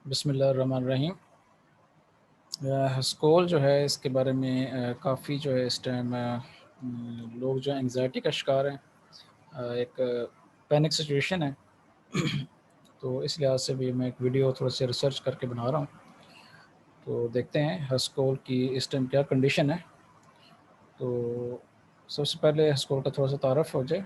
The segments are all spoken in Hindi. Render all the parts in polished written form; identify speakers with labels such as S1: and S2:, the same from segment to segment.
S1: बिस्मिल्लाहिर्रहमानिर्रहीम। स्कोल जो है इसके बारे में काफ़ी जो है इस टाइम लोग जो एंग्जाइटी का शिकार हैं। एक पैनिक सिचुएशन है। तो इस लिहाज से भी मैं एक वीडियो थोड़ा सा रिसर्च करके बना रहा हूँ। तो देखते हैं हस्कोल की इस टाइम क्या कंडीशन है। तो सबसे पहले हस्कोल का थोड़ा सा तारफ़ हो जाए।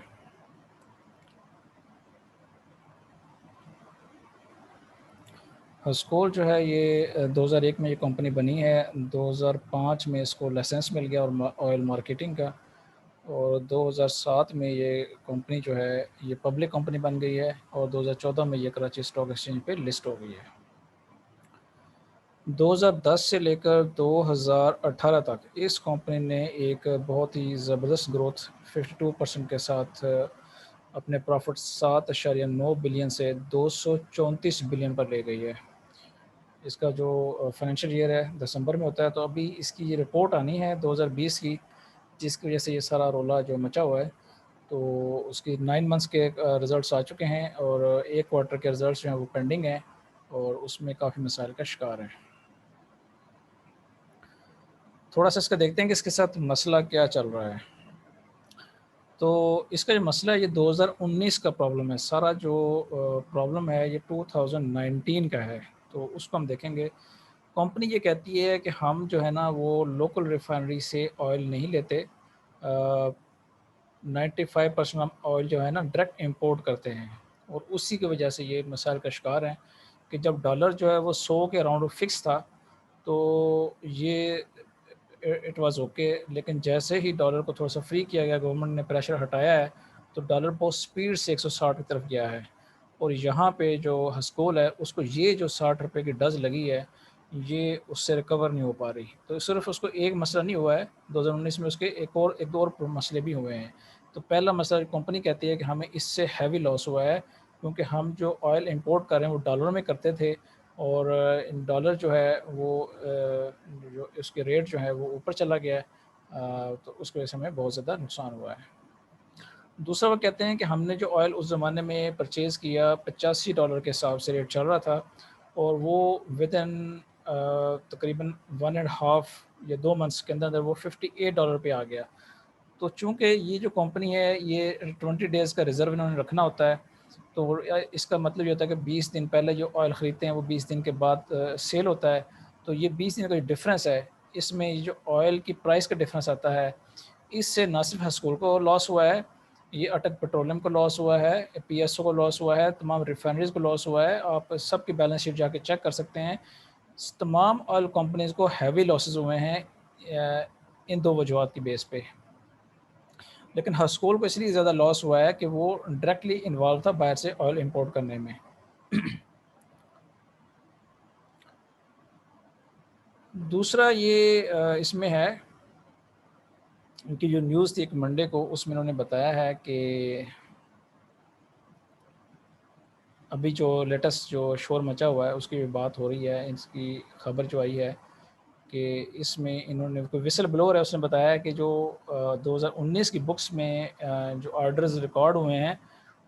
S1: हस्कोल जो है ये 2001 में ये कंपनी बनी है। 2005 में इसको लाइसेंस मिल गया और ऑयल मार्केटिंग का। और 2007 में ये कंपनी जो है ये पब्लिक कंपनी बन गई है और 2014 में ये कराची स्टॉक एक्सचेंज पे लिस्ट हो गई है। 2010 से लेकर 2018 तक इस कंपनी ने एक बहुत ही ज़बरदस्त ग्रोथ 52% के साथ अपने प्रॉफिट 7.9 बिलियन से 234 बिलियन पर ले गई है। इसका जो फाइनेंशियल ईयर है दिसंबर में होता है, तो अभी इसकी ये रिपोर्ट आनी है 2020 की, जिसकी वजह से ये सारा रोला जो मचा हुआ है। तो उसकी 9 मंथ्स के रिज़ल्ट्स आ चुके हैं और एक क्वार्टर के रिज़ल्ट्स जो हैं वो पेंडिंग हैं और उसमें काफ़ी मसाइल का शिकार है। थोड़ा सा इसका देखते हैं कि इसके साथ मसला क्या चल रहा है। तो इसका जो मसला है ये 2019 का प्रॉब्लम है। सारा जो प्रॉब्लम है ये 2019 का है, तो उसको हम देखेंगे। कंपनी ये कहती है कि हम जो है ना वो लोकल रिफाइनरी से ऑयल नहीं लेते। 95% हम ऑयल जो है ना डायरेक्ट इंपोर्ट करते हैं और उसी की वजह से ये मसाइल का शिकार हैं कि जब डॉलर जो है वो 100 के अराउंड फिक्स था, तो ये इट वाज़ ओके। लेकिन जैसे ही डॉलर को थोड़ा सा फ्री किया गया, गवर्नमेंट ने प्रेशर हटाया है, तो डॉलर बहुत स्पीड से 160 की तरफ गया है। और यहाँ पे जो हस्कोल है उसको ये जो 60 रुपये की डज़ लगी है, ये उससे रिकवर नहीं हो पा रही। तो सिर्फ उसको एक मसला नहीं हुआ है, 2019 में उसके एक दो और मसले भी हुए हैं। तो पहला मसला कंपनी कहती है कि हमें इससे हैवी लॉस हुआ है, क्योंकि हम जो ऑयल इंपोर्ट कर रहे हैं वो डॉलर में करते थे और डॉलर जो है वो जो उसके रेट जो है वो ऊपर चला गया है। तो उसकी वजह से हमें बहुत ज़्यादा नुकसान हुआ है। दूसरा वो कहते हैं कि हमने जो ऑयल उस ज़माने में परचेज़ किया $85 के हिसाब से रेट चल रहा था और वो विदिन तकरीबन 1 एंड हाफ या 2 मंथ्स के अंदर वो $58 पे आ गया। तो चूँकि ये जो कंपनी है ये 20 डेज़ का रिज़र्व इन्होंने रखना होता है, तो इसका मतलब ये होता है कि 20 दिन पहले जो ऑयल ख़रीदते हैं वो 20 दिन के बाद सेल होता है। तो ये 20 दिन का जो डिफ़रेंस है, इसमें ये जो ऑयल की प्राइस का डिफ़रेंस आता है, इससे ना सिर्फ हस्कोल को लॉस हुआ है, ये अटक पेट्रोलियम को लॉस हुआ है, पीएसओ को लॉस हुआ है, तमाम रिफाइनरीज़ को लॉस हुआ है। आप सबकी बैलेंस शीट जाके चेक कर सकते हैं। तमाम ऑयल कंपनीज़ को हैवी लॉसेस हुए हैं इन 2 वजूहत की बेस पे। लेकिन हस्कोल को इसलिए ज़्यादा लॉस हुआ है कि वो डायरेक्टली इन्वॉल्व था बाहर से ऑयल इंपोर्ट करने में। दूसरा ये इसमें है, उनकी जो न्यूज़ थी एक मंडे को, उसमें उन्होंने बताया है कि अभी जो लेटेस्ट जो शोर मचा हुआ है उसकी भी बात हो रही है। इसकी खबर जो आई है कि इसमें इन्होंने, कोई विसल ब्लोअर है, उसने बताया है कि जो 2019 की बुक्स में जो ऑर्डर्स रिकॉर्ड हुए हैं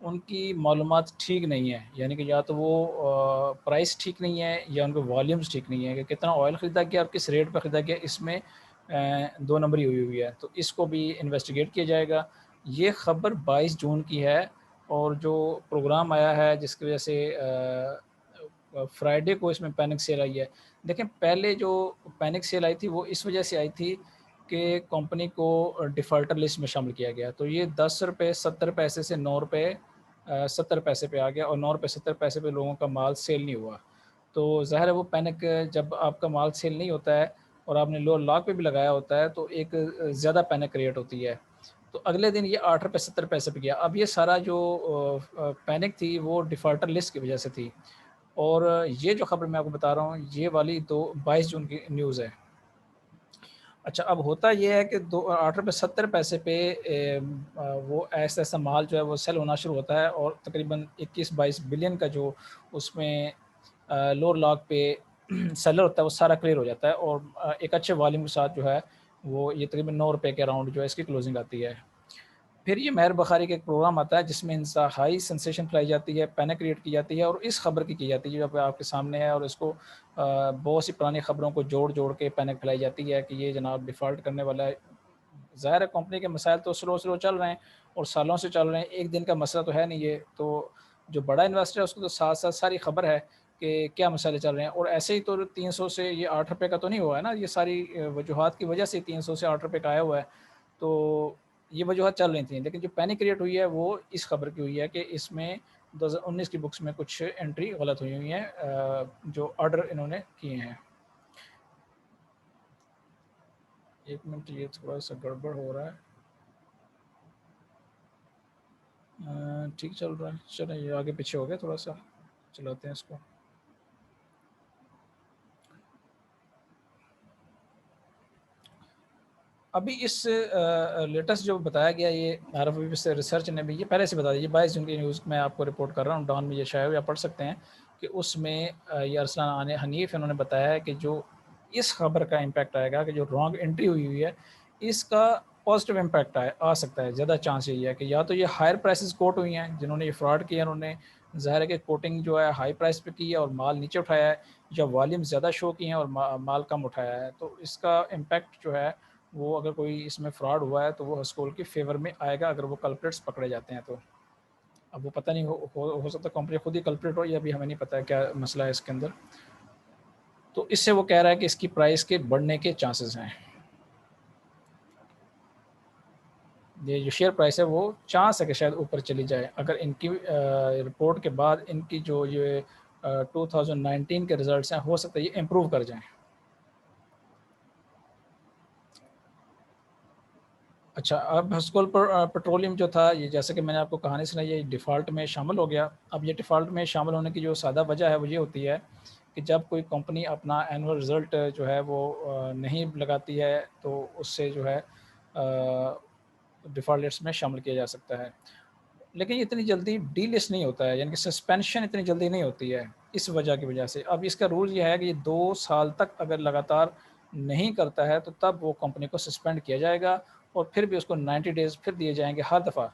S1: उनकी मालूमात ठीक नहीं है। यानी कि या तो वो प्राइस ठीक नहीं है या उनके वॉल्यूम्स ठीक नहीं है कि कितना ऑयल ख़रीदा गया और किस रेट पर ख़रीदा गया, इसमें 2 नंबरी हुई है। तो इसको भी इन्वेस्टिगेट किया जाएगा। ये ख़बर 22 जून की है और जो प्रोग्राम आया है जिसकी वजह से फ्राइडे को इसमें पैनिक सेल आई है। देखें, पहले जो पैनिक सेल आई थी वो इस वजह से आई थी कि कंपनी को डिफ़ॉल्टर लिस्ट में शामिल किया गया। तो ये ₹10 70 पैसे से ₹9 70 पैसे पे आ गया और ₹9 70 पैसे पे लोगों का माल सेल नहीं हुआ। तो ज़ाहिर है वो पैनिक, जब आपका माल सेल नहीं होता है और आपने लोअर लॉक पे भी लगाया होता है, तो एक ज़्यादा पैनिक क्रिएट होती है। तो अगले दिन ये ₹8 70 पैसे पे गया। अब ये सारा जो पैनिक थी वो डिफ़ॉल्टर लिस्ट की वजह से थी। और ये जो खबर मैं आपको बता रहा हूँ, ये वाली तो 22 जून की न्यूज़ है। अच्छा, अब होता ये है कि दो ₹8 70 पैसे पे वो ऐसा-ऐसा माल जो है वो सेल होना शुरू होता है और तकरीबन 21-22 बिलियन का जो उसमें लोअर लॉक पे सेलर होता है वो सारा क्लियर हो जाता है और एक अच्छे वॉल्यूम के साथ जो है वो ये तकरीबन ₹9 के अराउंड जो है इसकी क्लोजिंग आती है। फिर ये मेहर बुखारी का एक प्रोग्राम आता है जिसमें इंसा हाई सेंसेशन फैलाई जाती है, पैनिक क्रिएट की जाती है और इस खबर की जाती है जो आपके सामने है, और इसको बहुत सी पुरानी खबरों को जोड़ के पैनिक फैलाई जाती है कि ये जनाब डिफ़ॉल्ट करने वाला है। ज़ाहिर है कंपनी के मसाइल तो स्लो चल रहे हैं और सालों से चल रहे हैं, एक दिन का मसला तो है नहीं ये। तो जो बड़ा इन्वेस्टर है उसको तो साथ-साथ सारी खबर है कि क्या मसाले चल रहे हैं, और ऐसे ही तो 300 से ये ₹8 का तो नहीं हुआ है ना, ये सारी वजूहात की वजह से 300 से ₹8 का आया हुआ है। तो ये वजूहत चल रही थी, लेकिन जो पैनिक क्रिएट हुई है वो इस खबर की हुई है कि इसमें 2019 की बुक्स में कुछ एंट्री गलत हुई हुई हैं, जो ऑर्डर इन्होंने किए हैं। 1 मिनट, ये थोड़ा-सा गड़बड़ हो रहा है। ठीक चल रहा है, चलें ये आगे पीछे हो गया थोड़ा-सा, चलाते हैं इसको। अभी इस लेटेस्ट जो बताया गया ये आरएफबी से रिसर्च ने भी ये पहले से बता दी, 22 जून की न्यूज़ मैं आपको रिपोर्ट कर रहा हूँ, डॉन में ये शाया हुआ आप पढ़ सकते हैं कि उसमें ये अरसलान हनीफ इन्होंने बताया है कि जो इस खबर का इम्पैक्ट आएगा कि जो रॉन्ग एंट्री हुई हुई है, इसका पॉजिटिव इम्पैक्ट आ सकता है। ज़्यादा चांस यही है कि या तो ये हायर प्राइसेस कोट हुई हैं, जिन्होंने ये फ्रॉड किया उन्होंने ज़ाहिर है कि कोटिंग जो है हाई प्राइस पे की है और माल नीचे उठाया है, या वॉल्यूम ज़्यादा शो की हैं और माल कम उठाया है। तो इसका इम्पैक्ट जो है वो, अगर कोई इसमें फ्रॉड हुआ है तो वो हस्कोल के फेवर में आएगा अगर वो कल्प्रिट्स पकड़े जाते हैं तो। अब वो पता नहीं हो सकता कंपनी खुद ही कल्प्रिट हो, या अभी हमें नहीं पता है क्या मसला है इसके अंदर। तो इससे वो कह रहा है कि इसकी प्राइस के बढ़ने के चांसेस हैं। ये जो शेयर प्राइस है वो चांस है कि शायद ऊपर चली जाए अगर इनकी रिपोर्ट के बाद इनकी जो ये 2019 के रिजल्ट्स हैं, हो सकता है ये इम्प्रूव कर जाएं। अच्छा, अब हस्कोल पर पेट्रोलियम जो था, ये जैसे कि मैंने आपको कहानी सुनाई, ये डिफ़ॉल्ट में शामिल हो गया। अब ये डिफ़ॉल्ट में शामिल होने की जो सादा वजह है वो ये होती है कि जब कोई कंपनी अपना एनुअल रिज़ल्ट जो है वो नहीं लगाती है तो उससे जो है डिफ़ॉल्ट लिस्ट में शामिल किया जा सकता है। लेकिन ये इतनी जल्दी डीलिस्ट नहीं होता है, यानी कि सस्पेंशन इतनी जल्दी नहीं होती है, इस वजह की वजह से। अब इसका रूल ये है कि ये 2 साल तक अगर लगातार नहीं करता है तो तब वो कंपनी को सस्पेंड किया जाएगा, और फिर भी उसको 90 डेज़ फिर दिए जाएँगे हर दफ़ा।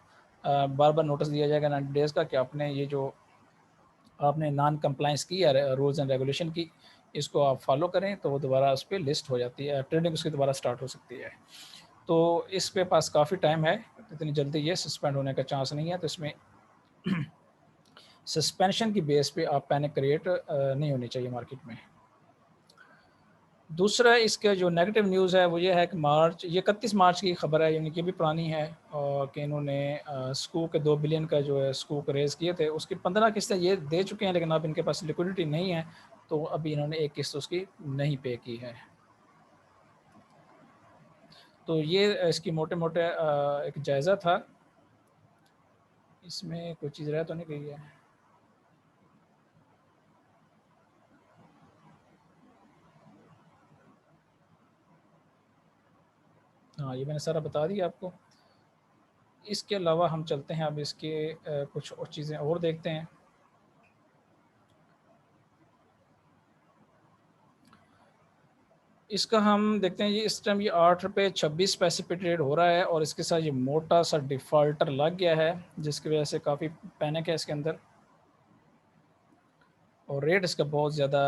S1: बार-बार नोटिस दिया जाएगा 90 डेज़ का कि आपने ये जो आपने नॉन कंप्लायंस की है रूल्स एंड रेगुलेशन की, इसको आप फॉलो करें तो वो दोबारा उस पे लिस्ट हो जाती है, ट्रेडिंग उसकी दोबारा स्टार्ट हो सकती है। तो इसके पास काफ़ी टाइम है, इतनी जल्दी ये सस्पेंड होने का चांस नहीं है, तो इसमें सस्पेंशन की बेस पे आप पैनिक क्रिएट नहीं होनी चाहिए मार्केट में। दूसरा इसका जो नेगेटिव न्यूज़ है वो ये है कि ये 31 मार्च की खबर है, यानी कि भी पुरानी है, कि इन्होंने स्कूक के 2 बिलियन का जो है स्कूक रेज़ किए थे, उसकी 15 किस्तें ये दे चुके हैं, लेकिन अब इनके पास लिक्विडिटी नहीं है, तो अभी इन्होंने एक किस्त उसकी नहीं पे की है। तो ये इसकी मोटे-मोटे एक जायज़ा था। इसमें कोई चीज़ रह तो नहीं गई है? हाँ, ये मैंने सारा बता दिया आपको। इसके अलावा हम चलते हैं अब इसके कुछ और चीज़ें और देखते हैं। इसका हम देखते हैं, ये इस टाइम ये ₹8.26 पे ट्रेड हो रहा है, और इसके साथ ये मोटा-सा डिफ़ॉल्टर लग गया है, जिसकी वज़ह से काफ़ी पैनिक है इसके अंदर, और रेट इसका बहुत ज़्यादा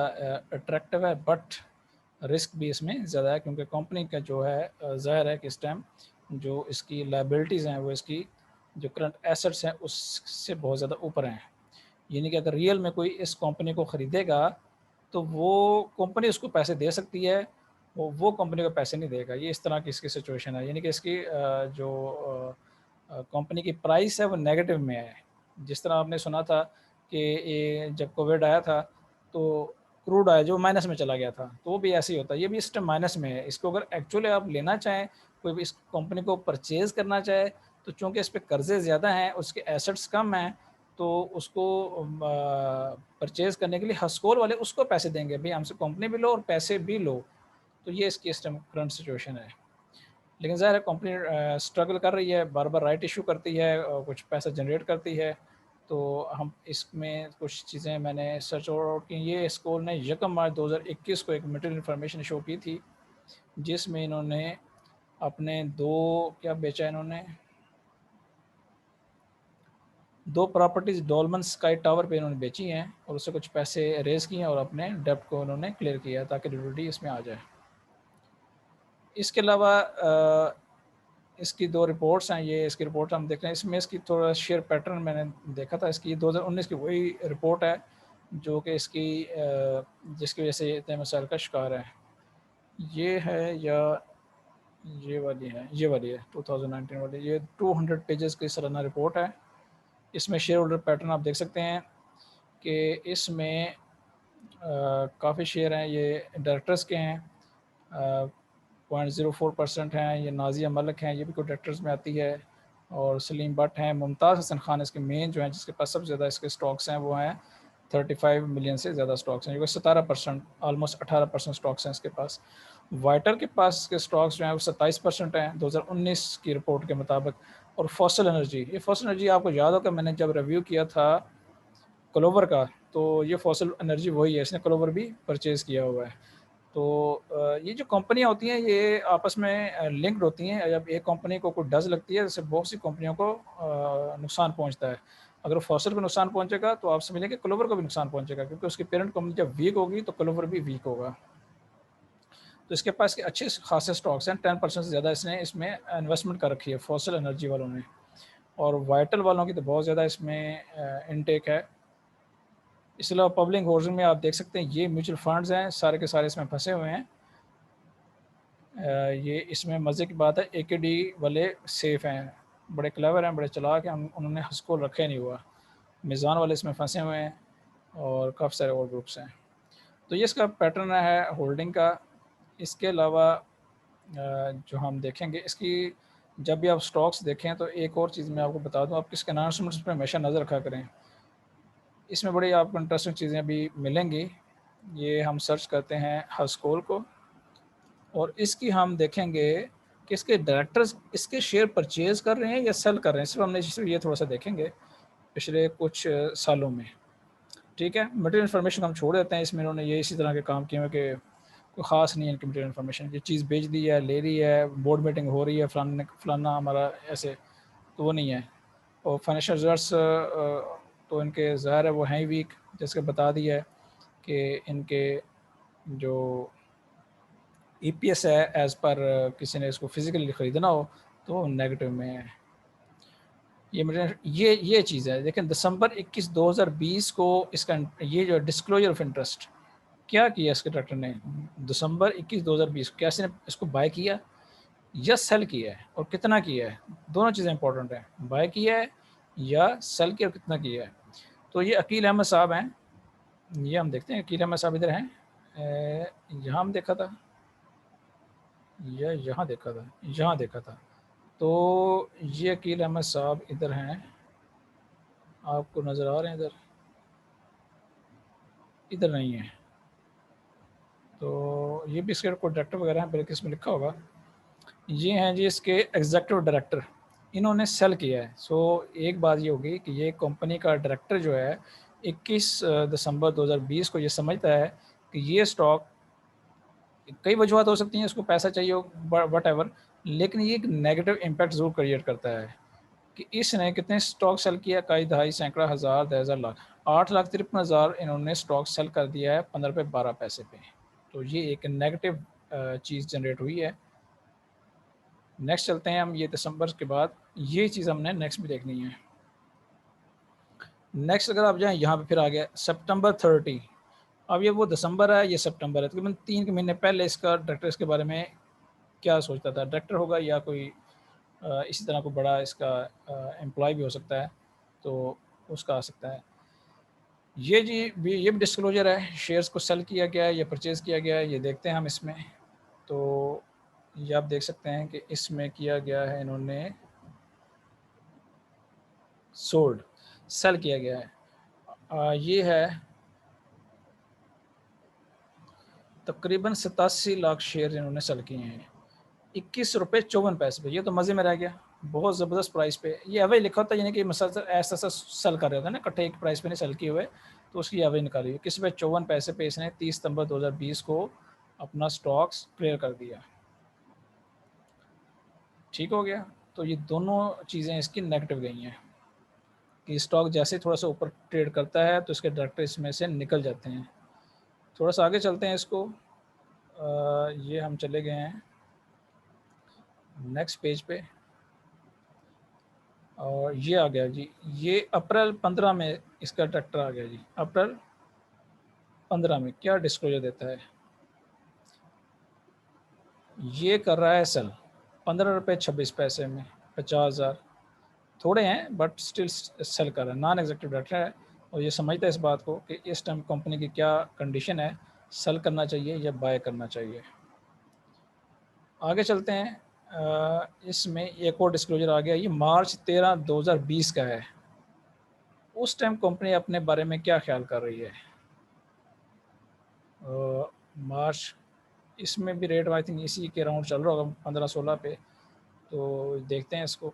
S1: अट्रैक्टिव है, बट रिस्क भी इसमें ज़्यादा है, क्योंकि कंपनी का जो है ज़ाहिर है कि इस टाइम जो इसकी लायबिलिटीज़ हैं वो इसकी जो करंट एसेट्स हैं उससे बहुत ज़्यादा ऊपर हैं। यानी कि अगर रियल में कोई इस कंपनी को ख़रीदेगा, तो वो कंपनी उसको पैसे दे सकती है, वो कंपनी को पैसे नहीं देगा। ये इस तरह की इसकी सिचुएशन है। यानी कि इसकी जो कंपनी की प्राइस है वो नेगेटिव में है। जिस तरह आपने सुना था कि ये जब कोविड आया था, तो क्रूड ऑयल जो माइनस में चला गया था, तो वो भी ऐसे ही होता है। ये भी इस टाइम माइनस में है। इसको अगर एक्चुअली आप लेना चाहें, कोई भी इस कंपनी को परचेज़ करना चाहे, तो चूँकि इस पे कर्ज़े ज़्यादा हैं, उसके एसेट्स कम हैं, तो उसको परचेज़ करने के लिए हस्कोल वाले उसको पैसे देंगे, भई हमसे कंपनी भी लो और पैसे भी लो। तो ये इसकी इस टाइम करंट सिचुएशन है। लेकिन ज़ाहिर है कंपनी स्ट्रगल कर रही है, बार-बार राइट इश्यू करती है, कुछ पैसा जनरेट करती है। तो हम इसमें कुछ चीज़ें मैंने सर्च आउट की। ये हस्कोल ने यकम मार्च 2021 को एक मटेरियल इन्फॉर्मेशन शो की थी, जिसमें इन्होंने अपने 2 क्या बेचा इन्होंने? 2 प्रॉपर्टीज़ डोलमन स्काई टावर पे इन्होंने बेची हैं और उससे कुछ पैसे रेज़ किए हैं और अपने डेब्ट को उन्होंने क्लियर किया ताकि लिक्विडिटी इसमें आ जाए। इसके अलावा इसकी 2 रिपोर्ट्स हैं, ये इसकी रिपोर्ट हम देख रहे हैं। इसमें इसकी थोड़ा शेयर पैटर्न मैंने देखा था, इसकी 2019 की वही रिपोर्ट है जो कि इसकी जिसकी वजह से इतने मसाइल का शिकार है। ये है या ये वाली है 2019 वाली, ये 200 पेजेस की सालाना रिपोर्ट है। इसमें शेयर होल्डर पैटर्न आप देख सकते हैं कि इसमें काफ़ी शेयर हैं, ये डायरेक्टर्स के हैं, 0.04% हैं, ये नाजिया मलिक हैं, ये भी कोई डायरेक्टर्स में आती है, और सलीम भट्ट हैं, मुमताज़ हसन खान इसके मेन जो हैं जिसके पास सबसे ज़्यादा इसके स्टॉक्स हैं वो हैं 35 मिलियन से ज़्यादा स्टॉक्स हैं, जो कि 17%, ऑलमोस्ट 18% स्टॉक्स हैं इसके पास। वाइटर के पास के स्टॉक्स जो हैं वो 27% हैं 2019 की रिपोर्ट के मुताबिक। और फॉसल एनर्जी, ये फॉसल एनर्जी आपको याद होगा मैंने जब रिव्यू किया था क्लोवर का, तो ये फॉसल एनर्जी वही है, इसने क्लोवर भी परचेज़ किया हुआ है। तो ये जो कंपनियाँ होती हैं ये आपस में लिंक्ड होती हैं। जब एक कंपनी को कोई डज़ लगती है जैसे बहुत सी कंपनियों को नुकसान पहुंचता है। अगर फॉसल को नुकसान पहुंचेगा तो आप समझ लें कि क्लोवर को भी नुकसान पहुंचेगा, क्योंकि उसकी पेरेंट कंपनी जब वीक होगी तो क्लोवर भी वीक होगा। तो इसके पास के अच्छे खासे स्टॉक्स हैं, 10% से ज़्यादा इसने इसमें इन्वेस्टमेंट कर रखी है फॉसल एनर्जी वालों ने। और वाइटल वालों की तो बहुत ज़्यादा इसमें इनटेक है। इसके अलावा पब्लिक होल्डिंग में आप देख सकते हैं ये म्यूचुअल फंड्स हैं, सारे के सारे इसमें फंसे हुए हैं। ये इसमें मज़े की बात है एकेडी वाले सेफ हैं, बड़े क्लेवर हैं, बड़े चालाक हैं, उन्होंने हंसको रखे नहीं हुआ। मीज़ान वाले इसमें फंसे हुए हैं और काफ़ी सारे और ग्रुप्स हैं। तो ये इसका पैटर्न है होल्डिंग का। इसके अलावा जो हम देखेंगे इसकी, जब भी आप स्टॉक्स देखें तो एक और चीज़ मैं आपको बता दूं, आप किसके अनाउंसमेंट्स पर हमेशा नज़र रखा करें। इसमें बड़ी आपको इंटरेस्टिंग चीज़ें भी मिलेंगी। ये हम सर्च करते हैं हस्कोल को और इसकी हम देखेंगे कि इसके डायरेक्टर्स इसके शेयर परचेज़ कर रहे हैं या सेल कर रहे हैं। सिर्फ हमने ये थोड़ा सा देखेंगे पिछले कुछ सालों में। ठीक है, मटेरियल इन्फॉर्मेशन हम छोड़ देते हैं, इसमें इन्होंने ये इसी तरह के काम किए हैं कि कोई ख़ास नहीं है इनकी मटेरियल इन्फॉर्मेशन। ये चीज़ बेच दी है, ले रही है, बोर्ड मीटिंग हो रही है, फलाना हमारा ऐसे, तो वो नहीं है। और फाइनेंशियल रिजल्ट्स तो इनके ज़ाहिर है वो हैं ही वीक, जैसे बता दिया है कि इनके जो ईपीएस है एज़ पर किसी ने इसको फिज़िकली ख़रीदना हो तो नेगेटिव में है। ये चीज़ है। लेकिन दिसंबर 21 2020 को इसका ये जो डिस्क्लोजर ऑफ इंटरेस्ट क्या किया इसके डायरेक्टर ने, दिसंबर 21 2020 को क्या इसने इसको बाय किया या सेल किया है और कितना किया है। दोनों चीज़ें इंपॉर्टेंट हैं, बाय किया है या सेल किया और कितना किया है। तो ये अकील अहमद साहब हैं, ये हम देखते हैं अकील अहमद साहब इधर हैं, यहाँ हम देखा था या यहाँ देखा था। तो ये अकील अहमद साहब इधर हैं, आपको नज़र आ रहे हैं इधर, इधर नहीं है। तो ये भी इसके कोई डायरेक्टर वगैरह हैं, बल्कि इसमें लिखा होगा। ये हैं जी इसके एग्जीक्यूटिव डायरेक्टर, इन्होंने सेल किया है। सो एक बात ये होगी कि ये कंपनी का डायरेक्टर जो है 21 दिसंबर 2020 को ये समझता है कि ये स्टॉक, कई वजूहत हो सकती हैं, इसको पैसा चाहिए हो वट एवर, लेकिन ये एक नेगेटिव इम्पैक्ट ज़रूर क्रिएट करता है कि इसने कितने स्टॉक सेल किया, कई दहाई सैकड़ा हज़ार 10,000 लाख, 8,53,000 इन्होंने स्टॉक सेल कर दिया है 15 रुपये 12 पैसे पे। तो ये एक नेगेटिव चीज़ जनरेट हुई है। नेक्स्ट चलते हैं हम, ये दिसंबर के बाद ये चीज़ हमने नेक्स्ट भी देखनी है। नेक्स्ट अगर आप जाएँ यहाँ पे फिर आ गया सितंबर 30। अब ये वो दिसंबर है, ये सितंबर है, तकरीबन 3 के महीने पहले इसका डायरेक्टर इसके बारे में क्या सोचता था, डायरेक्टर होगा या कोई इसी तरह को बड़ा इसका एम्प्लॉय भी हो सकता है, तो उसका आ सकता है। ये जी ये भी डिस्क्लोजर है, शेयर्स को सेल किया गया है या परचेज़ किया गया है, ये देखते हैं हम इसमें। तो ये आप देख सकते हैं कि इसमें किया गया है, इन्होंने सोल्ड, सेल किया गया है। ये है तकरीबन 87 लाख शेयर इन्होंने सेल किए हैं 21 रुपये 54 पैसे पे। ये तो मज़े में रह गया, बहुत ज़बरदस्त प्राइस पे। ये एवरेज लिखा होता है, यानी कि मसल ऐसा ऐसा सेल कर रहे होते हैं ना, इकट्ठे एक प्राइस पे नहीं सेल किए हुए, तो उसकी एवरेज निकाली हुई 21 रुपये 54 पैसे पे इसने 30 सितंबर 2020 को अपना स्टॉक्स क्लियर कर दिया। ठीक हो गया। तो ये दोनों चीज़ें इसकी नेगेटिव गई हैं। कि स्टॉक जैसे ही थोड़ा सा ऊपर ट्रेड करता है तो इसके डायरेक्टर इसमें से निकल जाते हैं। थोड़ा सा आगे चलते हैं इसको। ये हम चले गए हैं नेक्स्ट पेज पे, और ये आ गया जी, ये अप्रैल 15 में इसका डायरेक्टर आ गया जी। अप्रैल 15 में क्या डिस्क्लोजर देता है, ये कर रहा है सेल 15 रुपये 26 पैसे में 50,000, थोड़े हैं बट स्टिल सेल कर रहा है, नॉन एग्जीक्यूटिव डायरेक्टर है और ये समझता है इस बात को कि इस टाइम कंपनी की क्या कंडीशन है, सेल करना चाहिए या बाय करना चाहिए। आगे चलते हैं। इसमें एक और डिस्क्लोजर आ गया, ये मार्च 13 2020 का है। उस टाइम कंपनी अपने बारे में क्या ख्याल कर रही है। मार्च, इसमें भी रेट आई थिंक इसी के राउंड चल रहा होगा 15-16 पे, तो देखते हैं इसको।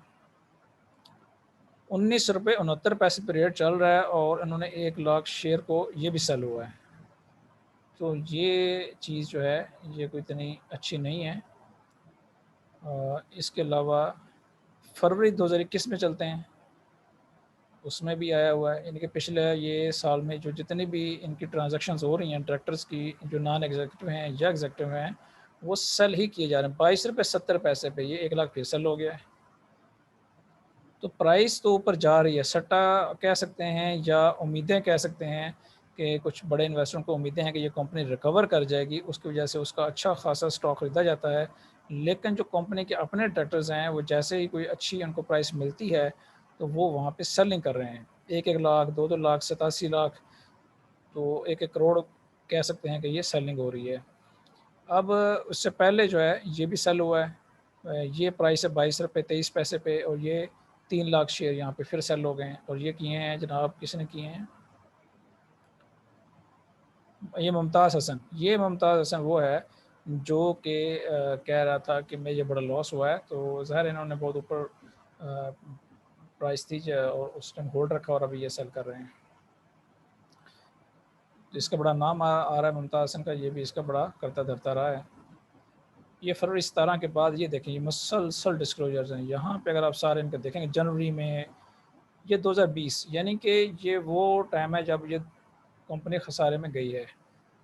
S1: 19 रुपये 69 पैसे पे रेट चल रहा है और इन्होंने 1 लाख शेयर को ये भी सेल हुआ है, तो ये चीज़ जो है ये कोई इतनी अच्छी नहीं है। इसके अलावा फरवरी 2021 में चलते हैं, उसमें भी आया हुआ है। इनके पिछले ये साल में जो जितनी भी इनकी ट्रांजैक्शंस हो रही हैं डायरेक्टर्स की, जो नॉन एग्जीक्यूटिव हैं या एग्जीक्यूटिव हैं, वो सेल ही किए जा रहे हैं। 22 रुपये 70 पैसे पे ये 1 लाख फिर सेल हो गया है। तो प्राइस तो ऊपर जा रही है, सट्टा कह सकते हैं या उम्मीदें कह सकते हैं कि कुछ बड़े इन्वेस्टरों को उम्मीदें हैं कि ये कंपनी रिकवर कर जाएगी, उसकी वजह से उसका अच्छा खासा स्टॉक खरीदा जाता है। लेकिन जो कंपनी के अपने डायरेक्टर्स हैं वो जैसे ही कोई अच्छी उनको प्राइस मिलती है तो वो वहाँ पे सेलिंग कर रहे हैं, 1-1 लाख 2-2 लाख 87 लाख, तो 1-1 करोड़ कह सकते हैं कि ये सेलिंग हो रही है। अब उससे पहले जो है ये भी सेल हुआ है, ये प्राइस है 22 रुपये 23 पैसे पे और ये 3 लाख शेयर यहाँ पे फिर सेल हो गए हैं। और ये किए हैं जनाब, किसने किए हैं, ये मुमताज़ हसन। ये मुमताज़ हसन वो है जो कि कह रहा था कि मैं ये बड़ा लॉस हुआ है, तो ज़ाहिर इन्होंने बहुत ऊपर प्राइस थी और उस टाइम होल्ड रखा और अभी ये सेल कर रहे हैं। तो इसका बड़ा नाम आ रहा है मुमताज़ हसन का, ये भी इसका बड़ा करता धरता रहा है। ये फरवरी 17 के बाद ये देखें, ये मुसलसल डिस्क्लोजर्स हैं यहाँ पे। अगर आप सारे इनके देखेंगे जनवरी में, ये 2020 यानी कि ये वो टाइम है जब ये कंपनी खसारे में गई है।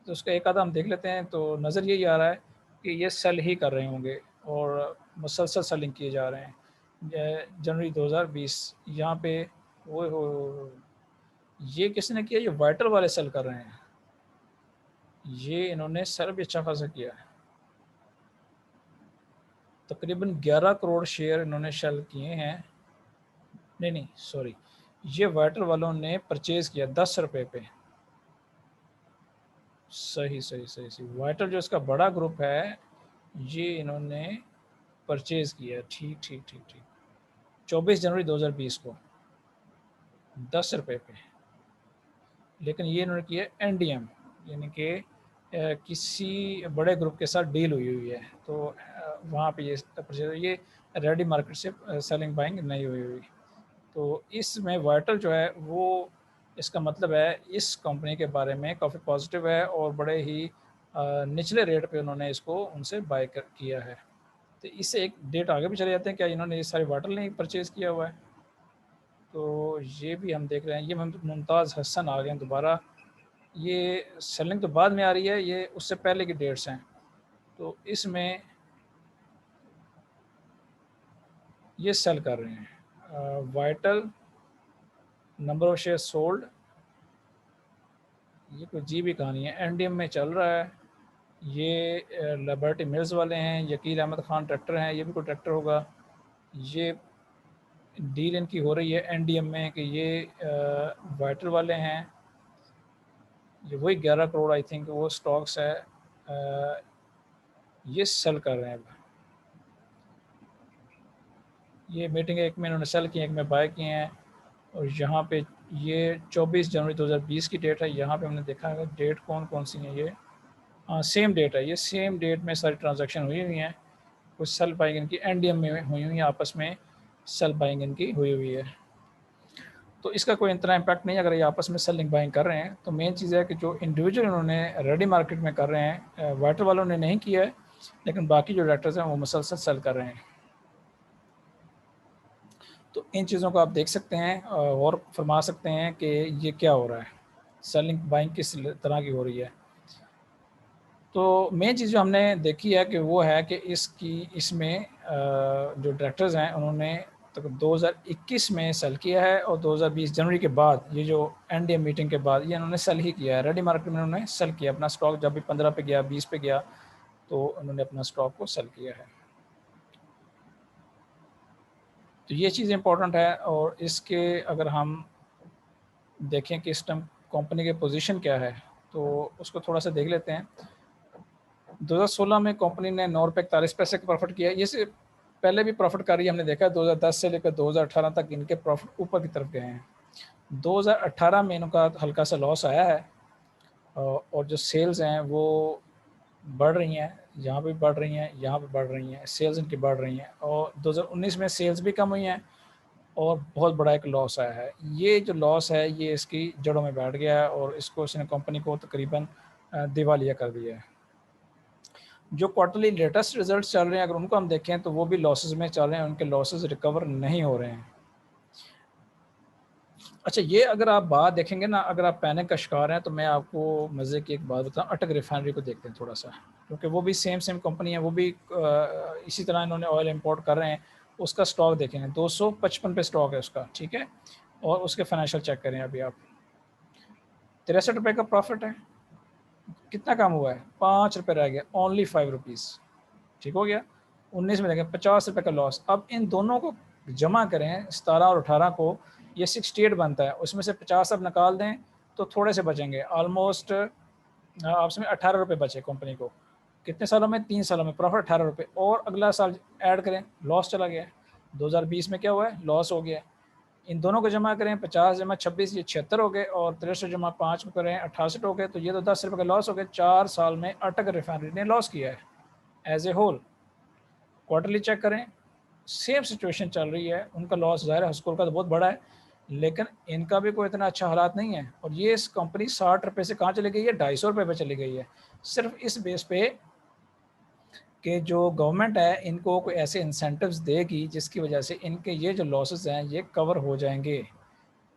S1: तो उसका एक आधा हम देख लेते हैं तो नज़र यही आ रहा है कि ये सेल ही कर रहे होंगे और मुसलसल सेलिंग किए जा रहे हैं। जनवरी 2020 यहाँ पे वो ये किसने किया, ये वाइटल वाले सेल कर रहे हैं। ये इन्होंने सेल भी अच्छा खासा किया है, तकरीबन 11 करोड़ शेयर इन्होंने सेल किए हैं। नहीं सॉरी, ये वाइटल वालों ने परचेज किया 10 रुपये पे। सही सही सही सही, वाइटल जो इसका बड़ा ग्रुप है ये इन्होंने परचेज किया। ठीक ठीक ठीक ठीक, 24 जनवरी 2020 को 10 रुपये पे। लेकिन ये इन्होंने किया एनडीएम, यानी कि किसी बड़े ग्रुप के साथ डील हुई हुई है, तो वहाँ पे ये परचेज, ये रेडी मार्केट से सेलिंग बाइंग नहीं हुई हुई। तो इसमें वाइटल जो है वो, इसका मतलब है इस कंपनी के बारे में काफ़ी पॉजिटिव है और बड़े ही निचले रेट पे उन्होंने इसको उनसे बाय किया है। तो इससे एक डेट आगे भी चले जाते हैं, क्या इन्होंने ये सारे वाइटल नहीं परचेज़ किया हुआ है। तो ये भी हम देख रहे हैं, ये मुमताज़ हसन आ गए हैं दोबारा। ये सेलिंग तो बाद में आ रही है, ये उससे पहले की डेट्स हैं। तो इसमें ये सेल कर रहे हैं। Vital number of share sold, ये कोई जी भी कहानी है। एनडीएम में चल रहा है, ये लिबर्टी मिल्स वाले हैं, यकील अहमद खान ट्रैक्टर हैं, ये भी कोई ट्रैक्टर होगा। ये डील इनकी हो रही है एनडीएम में कि ये वाइटल वाले हैं। ये वही 11 करोड़ आई थिंक वो स्टॉक्स है, ये सेल कर रहे हैं। ये मीटिंग एक में इन्होंने सेल किए, एक में बाय किए हैं। और यहाँ पे ये 24 जनवरी 2020 की डेट है। यहाँ पे हमने देखा है डेट कौन कौन सी है, ये हाँ सेम डेट है, ये सेम डेट में सारी ट्रांजैक्शन हुई हुई हैं। कुछ सेल बाइंग इनकी एनडीएम में हुई हुई है, आपस में सेल बाइंग इनकी हुई हुई है। तो इसका कोई इतना इम्पैक्ट नहीं है अगर ये आपस में सेलिंग बाइंग कर रहे हैं। तो मेन चीज़ है कि जो इंडिविजुअल इन्होंने रेडी मार्केट में कर रहे हैं, वाइटल वालों ने नहीं किया है, लेकिन बाकी जो डायरेक्टर्स हैं वो मुसलसल सेल कर रहे हैं। तो इन चीज़ों को आप देख सकते हैं और फरमा सकते हैं कि ये क्या हो रहा है, सेलिंग बाइंग किस तरह की हो रही है। तो मेन चीज़ जो हमने देखी है कि वो है कि इसमें जो डायरेक्टर्स हैं उन्होंने तो 2021 में सेल किया है और 2020 जनवरी के बाद ये जो एनडीए मीटिंग के बाद ये इन्होंने सेल ही किया है। रेडी मार्केट में उन्होंने सेल किया अपना स्टॉक, जब भी 15 पे गया, 20 पे गया, तो उन्होंने अपना स्टॉक को सेल किया है। तो ये चीज़ इंपॉर्टेंट है। और इसके अगर हम देखें कि इस टाइम कंपनी के पोजीशन क्या है, तो उसको थोड़ा सा देख लेते हैं। 2016 में कंपनी ने 9 रुपये 41 पैसे का प्रॉफिट किया। ये से पहले भी प्रॉफिट कर रही है, हमने देखा है 2010 से लेकर 2018 तक इनके प्रॉफिट ऊपर की तरफ गए हैं। 2018 में इनका हल्का सा लॉस आया है और जो सेल्स हैं वो बढ़ रही हैं, यहाँ पे बढ़ रही हैं, यहाँ पे बढ़ रही हैं, सेल्स इनकी बढ़ रही हैं। और 2019 में सेल्स भी कम हुई हैं और बहुत बड़ा एक लॉस आया है। ये जो लॉस है ये इसकी जड़ों में बैठ गया है और इसको इसने कंपनी को तकरीबन दिवालिया कर दिया है। जो क्वार्टरली लेटेस्ट रिजल्ट्स चल रहे हैं अगर उनको हम देखें तो वो भी लॉसेस में चल रहे हैं, उनके लॉसेस रिकवर नहीं हो रहे हैं। अच्छा, ये अगर आप बात देखेंगे ना, अगर आप पैनिक का शिकार हैं तो मैं आपको मज़े की एक बात बताऊँ, अटक रिफाइनरी को देखते हैं थोड़ा सा, क्योंकि वो भी सेम कंपनी है, वो भी इसी तरह इन्होंने ऑयल इंपोर्ट कर रहे हैं। उसका स्टॉक देखेंगे 255 पे स्टॉक है उसका, ठीक है। और उसके फाइनेंशियल चेक करें अभी आप, 63 रुपये का प्रॉफिट है। कितना कम हुआ है, 5 रुपये रह गया, ओनली 5 रुपीज़, ठीक हो गया। 19 में देखें 50 रुपये का लॉस। अब इन दोनों को जमा करें, 17 और 18 को, ये 68 बनता है। उसमें से 50 अब निकाल दें तो थोड़े से बचेंगे, ऑलमोस्ट आपस में 18 रुपये बचे कंपनी को। कितने सालों में, 3 सालों में प्रॉफिट 18 रुपये, और अगला साल ऐड करें, लॉस चला गया। 2020 में क्या हुआ है, लॉस हो गया। इन दोनों को जमा करें, 50 जमा 26 ये 76 हो गए, और 63 जमा 5 को करें 68 हो गए, तो ये तो 10 रुपये का लॉस हो गया। 4 साल में अटक रिफाइनरी ने लॉस किया है as a whole. Quarterly check करें, सेम सिचुएशन चल रही है। उनका लॉस ज़ाहिर है हस्कोल का तो बहुत बड़ा है, लेकिन इनका भी कोई इतना अच्छा हालात नहीं है। और ये इस कंपनी 60 रुपये से कहाँ चली गई है, 250 रुपये पे चली गई है, सिर्फ इस बेस पे कि जो गवर्नमेंट है इनको कोई ऐसे इंसेंटिव्स देगी जिसकी वजह से इनके ये जो लॉसेस हैं ये कवर हो जाएंगे।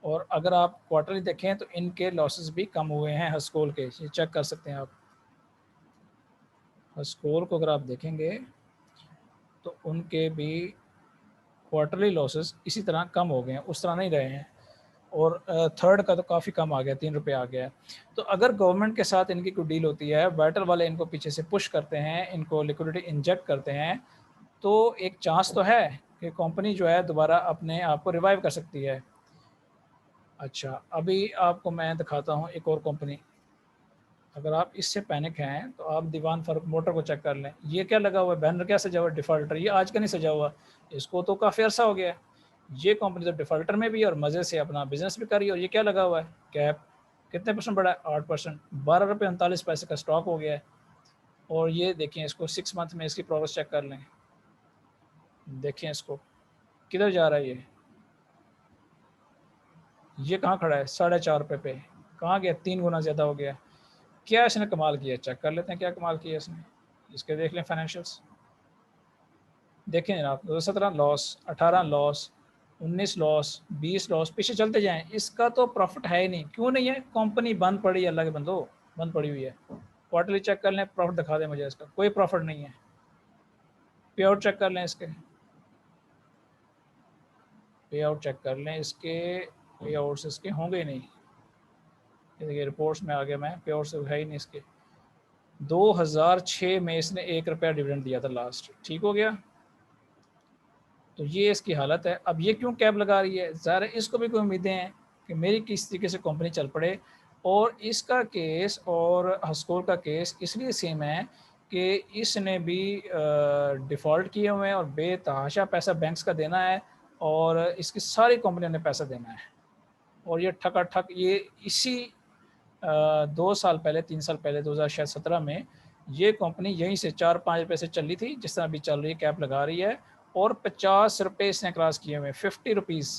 S1: और अगर आप क्वार्टरली देखें तो इनके लॉसेस भी कम हुए हैं हस्कोल के, ये चेक कर सकते हैं आप। हस्कोल को अगर आप देखेंगे तो उनके भी क्वार्टरली लॉसेस इसी तरह कम हो गए हैं, उस तरह नहीं रहे हैं। और थर्ड का तो काफ़ी कम आ गया, 3 रुपये आ गया है। तो अगर गवर्नमेंट के साथ इनकी कोई डील होती है, बैटल वाले इनको पीछे से पुश करते हैं, इनको लिक्विडिटी इंजेक्ट करते हैं, तो एक चांस तो है कि कंपनी जो है दोबारा अपने आप को रिवाइव कर सकती है। अच्छा, अभी आपको मैं दिखाता हूँ एक और कंपनी। अगर आप इससे पैनिक हैं तो आप दीवान फारूक मोटर को चेक कर लें। ये क्या लगा हुआ है, बैनर क्या सजा हुआ है, डिफ़ॉल्टर। ये आज का नहीं सजा हुआ, इसको तो काफ़ी अर्सा हो गया है। ये कंपनी तो डिफ़ॉल्टर में भी है और मज़े से अपना बिजनेस भी कर रही है। और ये क्या लगा हुआ है, कैप। कितने परसेंट बढ़ा है, 8%, 12 रुपये 39 पैसे का स्टॉक हो गया है। और ये देखें, इसको 6 मंथ में इसकी प्रोग्रेस चेक कर लें, देखें इसको किधर जा रहा है। ये कहाँ खड़ा है, 4.5 रुपये पे, कहाँ गया, 3 गुना ज़्यादा हो गया। क्या इसने कमाल किया, चेक कर लेते हैं क्या कमाल किया इसने। इसके देख लें फाइनेंशियल्स, देखें जनाब, 2017 लॉस, 18 लॉस, 19 लॉस, 20 लॉस, पीछे चलते जाएं। इसका तो प्रॉफिट है ही नहीं। क्यों नहीं है, कंपनी बंद पड़ी है, अल्लाह के बंदो, बंद पड़ी हुई है। क्वार्टरली चेक कर लें, प्रॉफिट दिखा दें मुझे, इसका कोई प्रॉफिट नहीं है। पे आउट चेक कर लें इसके, पे आउट चेक कर लें इसके, पे आउट्स इसके होंगे ही नहीं। ये देखिए रिपोर्ट्स में आ गया मैं, पे आउट्स है ही नहीं इसके। 2006 में इसने 1 रुपया डिविडेंड दिया था लास्ट, ठीक हो गया। तो ये इसकी हालत है। अब ये क्यों कैब लगा रही है, ज़ाहिर है इसको भी कोई उम्मीदें हैं कि मेरी किस तरीके से कंपनी चल पड़े। और इसका केस और हस्कोल का केस इसलिए सेम है कि इसने भी डिफ़ॉल्ट किए हुए हैं और बेतहाशा पैसा बैंक्स का देना है, और इसकी सारी कंपनियों ने पैसा देना है। और ये ठक ये इसी 2 साल पहले, 3 साल पहले, 2017 में ये कंपनी यहीं से 4-5 रुपये से चली थी, जिस तरह अभी चल रही है, कैप लगा रही है। और 50 रुपये इसने क्रॉस किए हुए, 50 रुपीज़।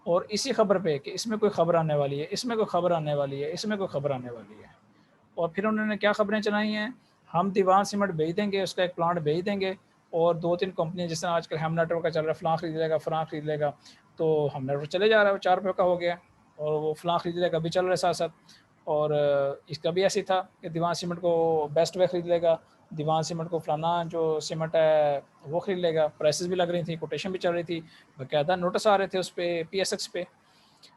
S1: और इसी खबर पे कि इसमें कोई खबर आने वाली है, इसमें कोई खबर आने वाली है, इसमें कोई खबर आने वाली है। और फिर उन्होंने क्या खबरें चलाई हैं, हम दीवान सीमेंट भेज देंगे, उसका एक प्लांट भेज देंगे, और 2-3 कंपनियाँ, जैसे आजकल हम नेटवर्क का चल रहा है, फलाँ खरीद लेगा, फ़लाँ खरीद लेगा, तो हम नेटवर्क चले जा रहा है, वो ₹4 का हो गया और वो फलाँ खरीद लेगा भी चल रहा है साथ-साथ। और इसका भी ऐसे ही था कि दीवान सीमेंट को बेस्ट वे खरीद लेगा, दीवान सीमेंट को फलाना जो सीमेंट है वो खरीद लेगा। प्राइसेस भी लग रही थी, कोटेशन भी चल रही थी, बाकायदा नोटिस आ रहे थे उस पे पीएसएक्स पे।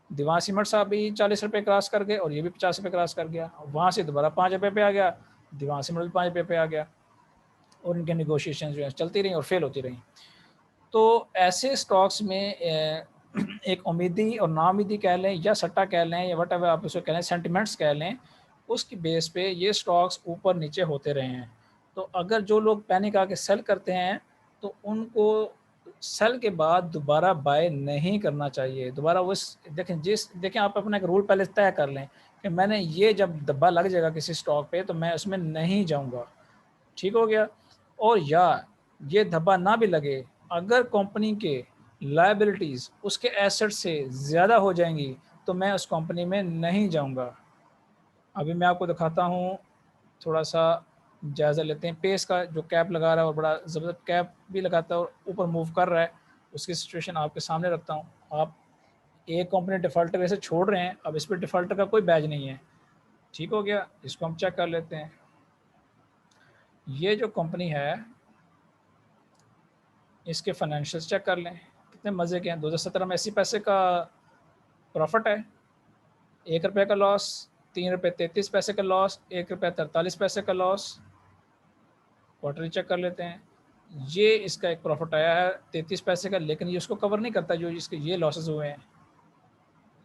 S1: दीवान सीमेंट साहब भी ₹40 क्रॉस कर गए और ये भी ₹50 क्रॉस कर गया। वहाँ से दोबारा ₹5 पे आ गया, दीवान सीमेंट भी ₹5 पे आ गया और इनके नेगोशिएशन जो है चलती रहीं और फेल होती रहीं। तो ऐसे स्टॉक्स में एक उम्मीदी और नाउम्मीदी कह लें या सट्टा कह लें या व्हाटएवर आप उसको कह लें, सेंटिमेंट्स कह लें, उसकी बेस पे ये स्टॉक्स ऊपर नीचे होते रहे हैं। तो अगर जो लोग पैनिक आके सेल करते हैं, तो उनको सेल के बाद दोबारा बाय नहीं करना चाहिए। दोबारा उस देखें आप अपना एक रूल पहले तय कर लें कि मैंने ये जब धब्बा लग जाएगा किसी स्टॉक पे तो मैं उसमें नहीं जाऊँगा। ठीक हो गया? और या ये धब्बा ना भी लगे, अगर कंपनी के लायबिलिटीज़ उसके एसेट से ज़्यादा हो जाएँगी, तो मैं उस कंपनी में नहीं जाऊँगा। अभी मैं आपको दिखाता हूँ, थोड़ा-सा जायज़ा लेते हैं। पेस का जो कैप लगा रहा है और बड़ा ज़बरदस्त कैप भी लगाता है और ऊपर मूव कर रहा है, उसकी सिचुएशन आपके सामने रखता हूँ। आप एक कंपनी डिफ़ॉल्टर वैसे छोड़ रहे हैं, अब इस पे डिफ़ॉल्टर का कोई बैज नहीं है। ठीक हो गया? इसको हम चेक कर लेते हैं। ये जो कंपनी है इसके फाइनेंशियल्स चेक कर लें, कितने मज़े के हैं। 2017 में 80 पैसे का प्रॉफ़िट है, ₹1 का लॉस, ₹3.33 का लॉस, ₹1.43 का लॉस। क्वार्टरली चेक कर लेते हैं। ये इसका एक प्रॉफ़िट आया है 33 पैसे का, लेकिन ये उसको कवर नहीं करता जो इसके ये लॉसेस हुए हैं।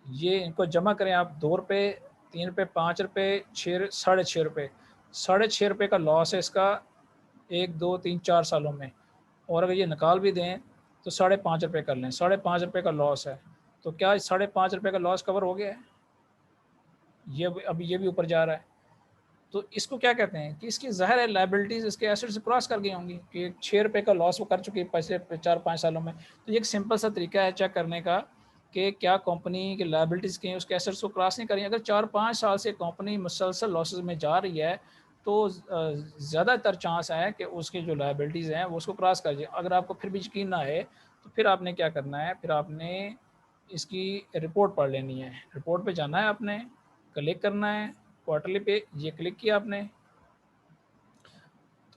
S1: ये इनको जमा करें आप ₹2, ₹3, ₹5, 6 साढ़े ₹6, साढ़े ₹6 का लॉस है इसका 1, 2, 3, 4 सालों में। और अगर ये निकाल भी दें तो ₹5.5 कर लें, ₹5.5 का लॉस है। तो क्या ₹5.5 का लॉस कवर हो गया है? अभी ये भी ऊपर जा रहा है। तो इसको क्या कहते हैं कि इसकी ज़ाहिर है लायबिलिटीज़ इसके एसेट से क्रॉस कर गई होंगी कि ₹6 का लॉस वो कर चुकी है पिछले 4-5 सालों में। तो ये एक सिंपल सा तरीका है चेक करने का कि क्या कंपनी की लायबिलिटीज़ कहीं उसके एसेट्स को क्रॉस नहीं कर रही हैं। अगर 4-5 साल से कंपनी मुसलसल लॉसेस में जा रही है, तो ज़्यादातर चांस है कि उसकी जो लायबिलिटीज़ हैं वो उसको क्रॉस कर जाए। अगर आपको फिर भी यकीन ना आए, तो फिर आपने क्या करना है, फिर आपने इसकी रिपोर्ट पढ़ लेनी है। रिपोर्ट पे जाना है आपने, क्लिक करना है, क्वार्टरली पे ये क्लिक किया आपने,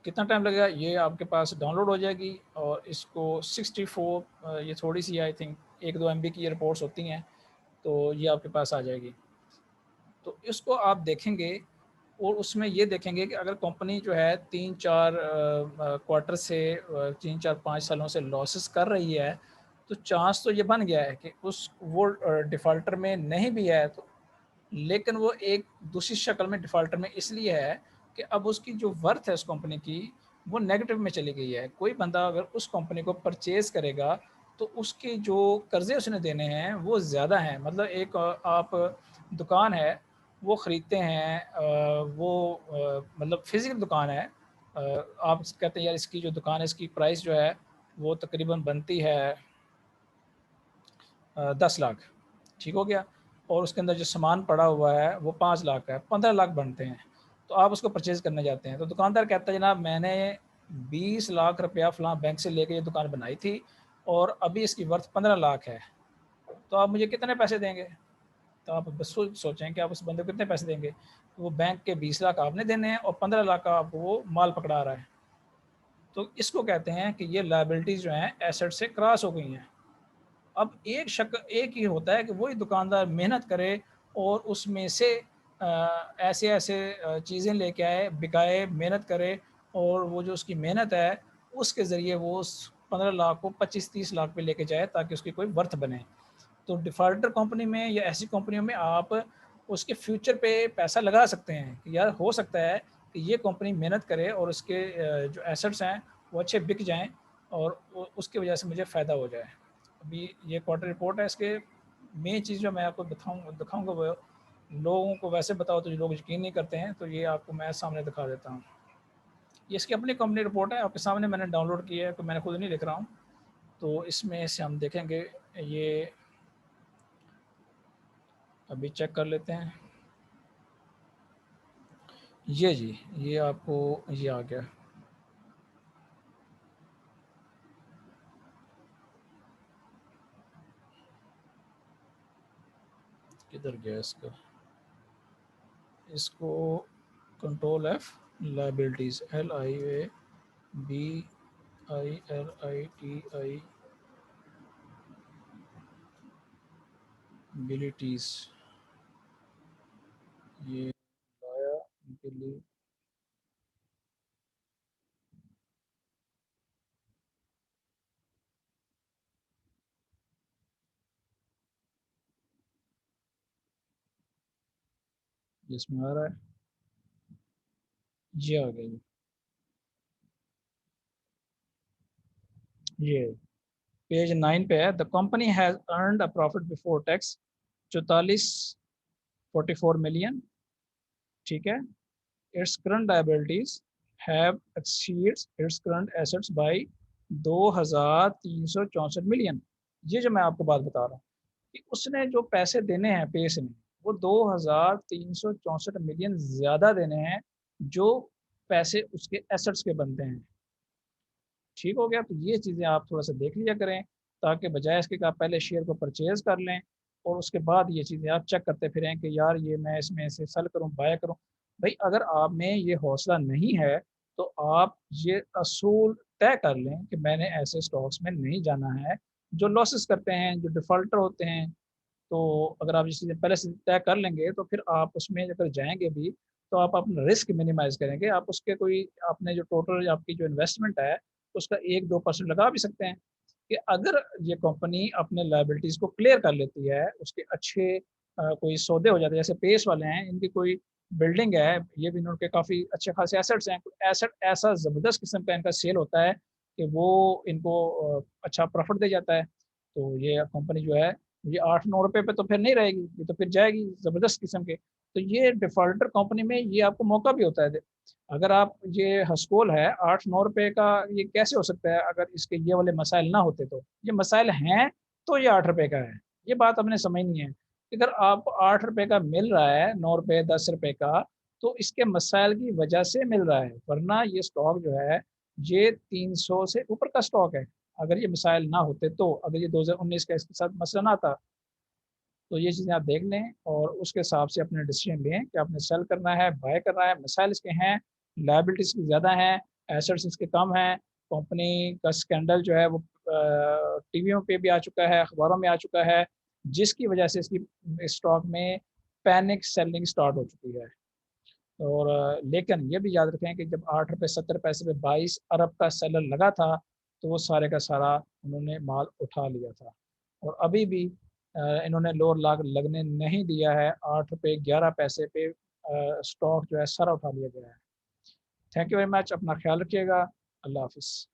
S1: कितना टाइम लगेगा ये आपके पास डाउनलोड हो जाएगी और इसको 64 ये थोड़ी-सी आई थिंक 1-2 एमबी की ये रिपोर्ट्स होती हैं, तो ये आपके पास आ जाएगी। तो इसको आप देखेंगे और उसमें ये देखेंगे कि अगर कंपनी जो है 3-4 क्वार्टर से 3-4-5 सालों से लॉसेस कर रही है, तो चांस तो ये बन गया है कि वो डिफ़ॉल्टर में नहीं भी है, तो लेकिन वो एक दूसरी शक्ल में डिफ़ॉल्टर में इसलिए है कि अब उसकी जो वर्थ है उस कंपनी की, वो नेगेटिव में चली गई है। कोई बंदा अगर उस कंपनी को परचेज़ करेगा, तो उसके जो कर्ज़े उसने देने हैं, वो ज़्यादा हैं। मतलब एक आप दुकान है, वो खरीदते हैं मतलब फ़िज़िकल दुकान है। आप कहते हैं यार इसकी जो दुकान है, इसकी प्राइस जो है, वो तकरीबन बनती है 10 लाख, ठीक हो गया? और उसके अंदर जो सामान पड़ा हुआ है वो 5 लाख का है, 15 लाख बनते हैं। तो आप उसको परचेज़ करने जाते हैं, तो दुकानदार कहता है जनाब मैंने 20 लाख रुपया फलाँ बैंक से लेके ये दुकान बनाई थी और अभी इसकी वर्थ 15 लाख है, तो आप मुझे कितने पैसे देंगे? तो आप बस सोचें कि आप उस बंदे को कितने पैसे देंगे? तो वो बैंक के 20 लाख आपने देने हैं और 15 लाख का आपको वो माल पकड़ा रहा है। तो इसको कहते हैं कि ये लायबिलिटीज़ जो हैं एसेट से क्रॉस हो गई हैं। अब एक ही होता है कि वही दुकानदार मेहनत करे और उसमें से ऐसे-ऐसे चीज़ें लेके आए, बिकाए, मेहनत करे और वो जो उसकी मेहनत है, उसके ज़रिए वो उस 15 लाख को 25-30 लाख पे लेके जाए ताकि उसकी कोई वर्थ बने। तो डिफ़ॉल्टर कंपनी में या ऐसी कंपनियों में आप उसके फ्यूचर पे पैसा लगा सकते हैं कि यार हो सकता है कि ये कंपनी मेहनत करे और उसके जो एसेट्स हैं, वो अच्छे बिक जाएँ और उसकी वजह से मुझे फ़ायदा हो जाए। अभी ये क्वार्टर रिपोर्ट है, इसके मेन चीज़ जो मैं आपको दिखाऊँगा वो लोगों को वैसे बताओ तो लोग यकीन नहीं करते हैं, तो ये आपको मैं सामने दिखा देता हूँ। ये इसकी अपनी कंपनी रिपोर्ट है, आपके सामने मैंने डाउनलोड की है, तो मैंने खुद नहीं लिख रहा हूँ। तो इसमें से हम देखेंगे, ये अभी चेक कर लेते हैं। ये जी, ये आपको ये आ गया। किधर गया इसका, इसको कंट्रोल एफ, लाइबिलिटीज़, LIABILITI बिलिटीज़, ये लाया इनके लिए। जिसमें आ रहा है, ये आ गया ये पेज 9 पे है। The company has earned a profit before tax 44 million, ठीक है। Its current liabilities have exceeds its current assets bye 2364 million. ये जो मैं आपको बात बता रहा हूँ कि उसने जो पैसे देने हैं पेस ने, वो 2364 मिलियन ज्यादा देने हैं जो पैसे उसके एसेट्स के बनते हैं। ठीक हो गया। तो ये चीज़ें आप थोड़ा सा देख लिया करें, ताकि बजाय इसके कि आप पहले शेयर को परचेज कर लें और उसके बाद ये चीज़ें आप चेक करते फिरें कि यार ये मैं इसमें से सेल करूं बाय करूं। भाई अगर आप में ये हौसला नहीं है तो आप ये असूल तय कर लें कि मैंने ऐसे स्टॉक्स में नहीं जाना है जो लॉसेस करते हैं, जो डिफॉल्टर होते हैं। तो अगर आप ये चीज़ें पहले से तय कर लेंगे तो फिर आप उसमें अगर जाएंगे भी तो आप अपना रिस्क मिनिमाइज करेंगे। आप उसके कोई आपने जो टोटल आपकी जो इन्वेस्टमेंट है उसका 1-2% लगा भी सकते हैं कि अगर ये कंपनी अपने लाइबिलिटीज को क्लियर कर लेती है, उसके अच्छे कोई सौदे हो जाते हैं, जैसे पेस वाले हैं इनकी कोई बिल्डिंग है, ये भी इनके काफ़ी अच्छे खासे एसेट्स हैं, एसेट ऐसा ज़बरदस्त किस्म का इनका सेल होता है कि वो इनको अच्छा प्रॉफिट दे जाता है। तो ये कंपनी जो है ये 8-9 रुपए पे तो फिर नहीं रहेगी, ये तो फिर जाएगी ज़बरदस्त किस्म के। तो ये डिफॉल्टर कंपनी में ये आपको मौका भी होता है। अगर आप ये हस्कोल है 8-9 रुपए का, ये कैसे हो सकता है अगर इसके ये वाले मसाइल ना होते तो। ये मसाइल हैं तो ये 8 रुपए का है, ये बात हमने समझनी है। अगर आप 8 रुपए का मिल रहा है, 9 रुपए 10 रुपए का, तो इसके मसाइल की वजह से मिल रहा है, वरना ये स्टॉक जो है ये 300 से ऊपर का स्टॉक है। अगर ये मिसाइल ना होते तो, अगर ये 2019 का इसके साथ मसला ना था, तो ये चीज़ें आप देख लें और उसके हिसाब से अपने डिसीजन लें कि आपने सेल करना है बाय करना है। मिसाइल इसके हैं, लाइबिलिटीज की ज़्यादा हैं, एसेट्स इसके कम हैं। कंपनी का स्कैंडल जो है वो टीवियों पे भी आ चुका है, अखबारों में आ चुका है, जिसकी वजह से इसकी स्टॉक में पैनिक सेलिंग स्टार्ट हो चुकी है। और लेकिन ये भी याद रखें कि जब 8 रुपये 70 पैसे पे 22 अरब का सेलर लगा था तो वो सारे का सारा उन्होंने माल उठा लिया था। और अभी भी इन्होंने लोअर लाग लगने नहीं दिया है। 8 रुपये 11 पैसे पे स्टॉक जो है सारा उठा लिया गया है। थैंक यू वेरी मच, अपना ख्याल रखिएगा। अल्लाह हाफिज़।